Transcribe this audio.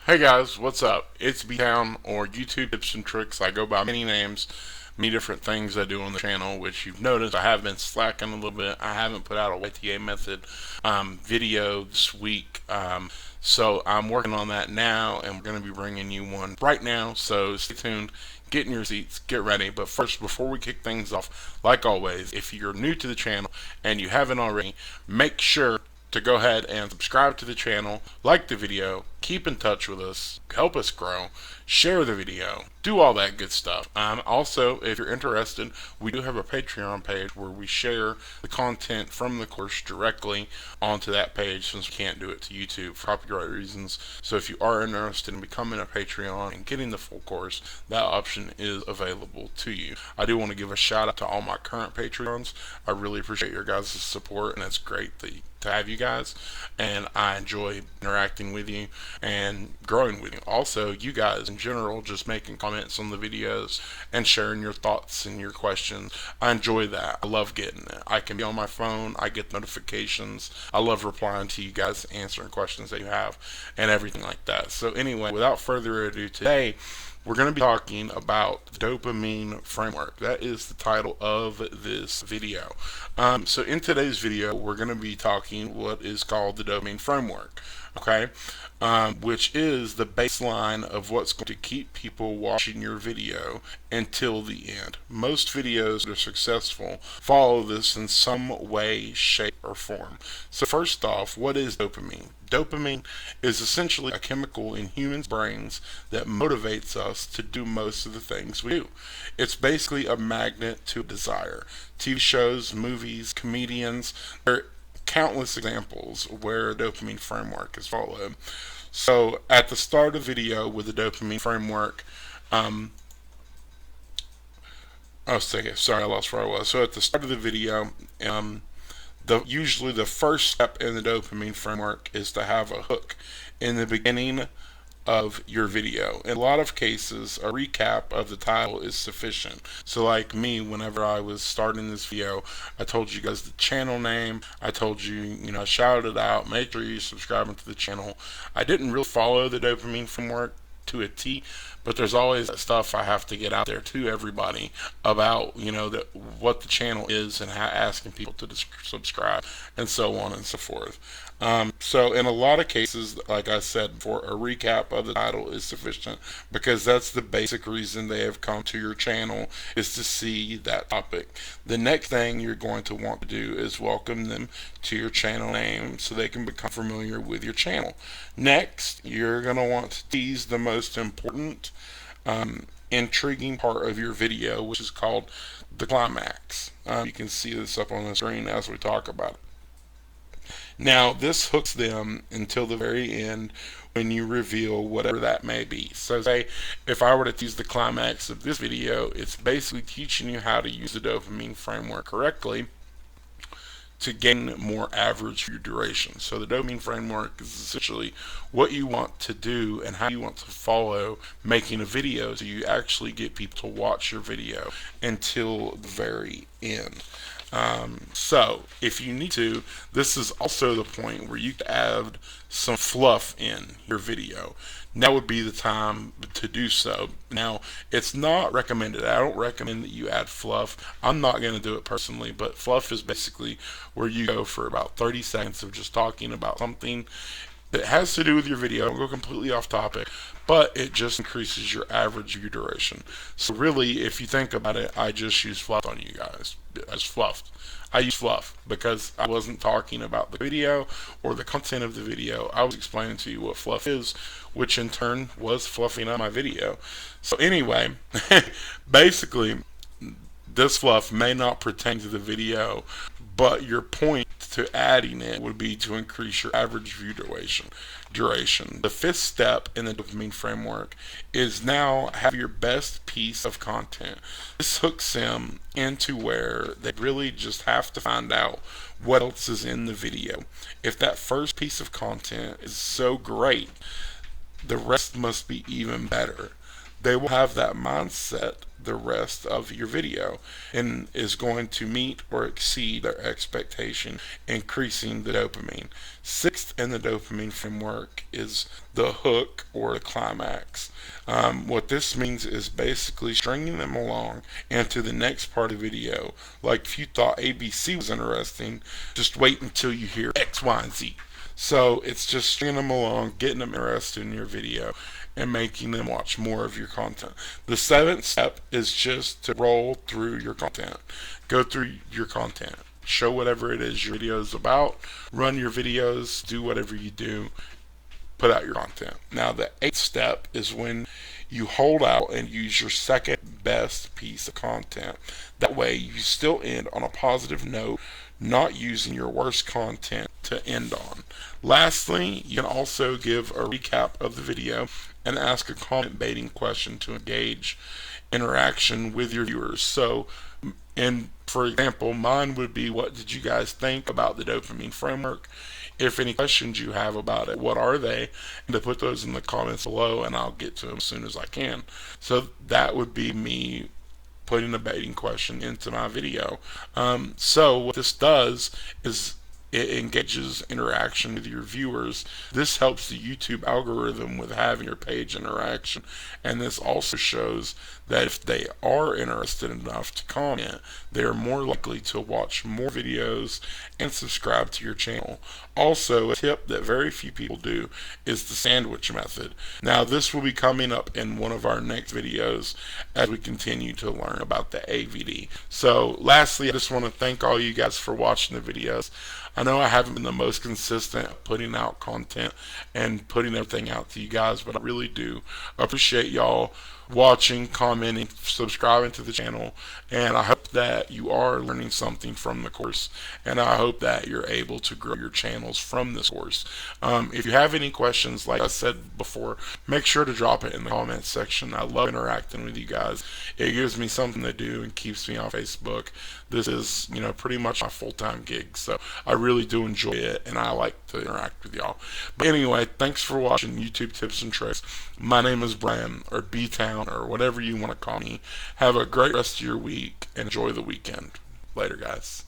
Hey guys, what's up? It's B-Town, or YouTube Tips and Tricks. I go by many names, many different things I do on the channel, which you've noticed I have been slacking a little bit. I haven't put out a YTA method video this week, so I'm working on that now, and we're going to be bringing you one right now, so stay tuned. Get in your seats, get ready. But first, before we kick things off, like always, if you're new to the channel and you haven't already, make sure to go ahead and subscribe to the channel, like the video, keep in touch with us, help us grow, share the video, do all that good stuff. Also, if you're interested, we do have a Patreon page where we share the content from the course directly onto that page, since we can't do it to YouTube for copyright reasons. So if you are interested in becoming a Patreon and getting the full course, that option is available to you. I do want to give a shout out to all my current Patreons. I really appreciate your guys' support, and it's great to have you guys, and I enjoy interacting with you and growing with you. Also, you guys in general, just making comments on the videos and sharing your thoughts and your questions. I enjoy that. I love getting it. I can be on my phone, I get notifications. I love replying to you guys, answering questions that you have and everything like that. So anyway, without further ado, today we're going to be talking about the Dopamine Framework. That is the title of this video. So in today's video, we're going to be talking what is called the Dopamine Framework, okay? Which is the baseline of what's going to keep people watching your video until the end. Most videos that are successful follow this in some way, shape, or form. So first off, what is dopamine? Dopamine is essentially a chemical in humans' brains that motivates us to do most of the things we do. It's basically a magnet to desire. TV shows, movies, comedians, there are countless examples where a dopamine framework is followed. So at the start of the video with the dopamine framework, sorry, I lost where I was. So at the start of the video, usually the first step in the dopamine framework is to have a hook in the beginning of your video. In a lot of cases, a recap of the title is sufficient. So like me, whenever I was starting this video, I told you guys the channel name. I told you, I shouted it out, make sure you subscribe to the channel. I didn't really follow the dopamine framework to a T, but there's always stuff I have to get out there to everybody about, what the channel is and how asking people to subscribe and so on and so forth. So in a lot of cases, like I said, for a recap of the title is sufficient, because that's the basic reason they have come to your channel, is to see that topic. The next thing you're going to want to do is welcome them to your channel name so they can become familiar with your channel. Next, you're going to want to tease the most important intriguing part of your video, which is called the climax. You can see this up on the screen as we talk about it. Now, this hooks them until the very end when you reveal whatever that may be. So say, if I were to tease the climax of this video, it's basically teaching you how to use the dopamine framework correctly to gain more average view duration. So the dopamine framework is essentially what you want to do and how you want to follow making a video, so you actually get people to watch your video until the very end. So if you need to, this is also the point where you can add some fluff in your video. Now would be the time to do so. Now, it's not recommended. I don't recommend that you add fluff. I'm not going to do it personally, but fluff is basically where you go for about 30 seconds of just talking about something that has to do with your video. Don't go completely off topic, but it just increases your average view duration. So really, if you think about it, I just use fluff on you guys as fluff. I use fluff because I wasn't talking about the video or the content of the video. I was explaining to you what fluff is, which in turn was fluffing up my video. So anyway, basically, this fluff may not pertain to the video, but your point to adding it would be to increase your average view duration. The fifth step in the dopamine framework is now have your best piece of content. This hooks them into where they really just have to find out what else is in the video. If that first piece of content is so great, the rest must be even better. They will have that mindset the rest of your video and is going to meet or exceed their expectation, increasing the dopamine. Sixth in the dopamine framework is the hook or the climax. What this means is basically stringing them along into the next part of the video. Like if you thought ABC was interesting, just wait until you hear X, Y, and Z. So it's just stringing them along, getting them interested in your video, and making them watch more of your content. The seventh step is just to roll through your content. Go through your content. Show whatever it is your video is about. Run your videos. Do whatever you do. Put out your content. Now the eighth step is when you hold out and use your second best piece of content. That way you still end on a positive note, not using your worst content to end on. Lastly, you can also give a recap of the video and ask a comment baiting question to engage interaction with your viewers. So, and for example, mine would be, what did you guys think about the dopamine framework? If any questions you have about it, what are they? And to put those in the comments below, and I'll get to them as soon as I can. So that would be me putting a baiting question into my video. So what this does is it engages interaction with your viewers. This helps the YouTube algorithm with having your page interaction, and this also shows that if they are interested enough to comment, they are more likely to watch more videos and subscribe to your channel. Also, a tip that very few people do is the sandwich method. Now, this will be coming up in one of our next videos as we continue to learn about the AVD. So, lastly, I just want to thank all you guys for watching the videos. I know I haven't been the most consistent at putting out content and putting everything out to you guys, but I really do appreciate y'all watching, commenting, subscribing to the channel, and I hope that you are learning something from the course, and I hope that you're able to grow your channels from this course. If you have any questions, like I said before, make sure to drop it in the comments section. I love interacting with you guys. It gives me something to do and keeps me on Facebook. This is, pretty much my full-time gig, so I really do enjoy it, and I like to interact with y'all. But anyway, thanks for watching YouTube Tips and Tricks. My name is Brian, or B-Town, or whatever you want to call me. Have a great rest of your week, and enjoy the weekend. Later, guys.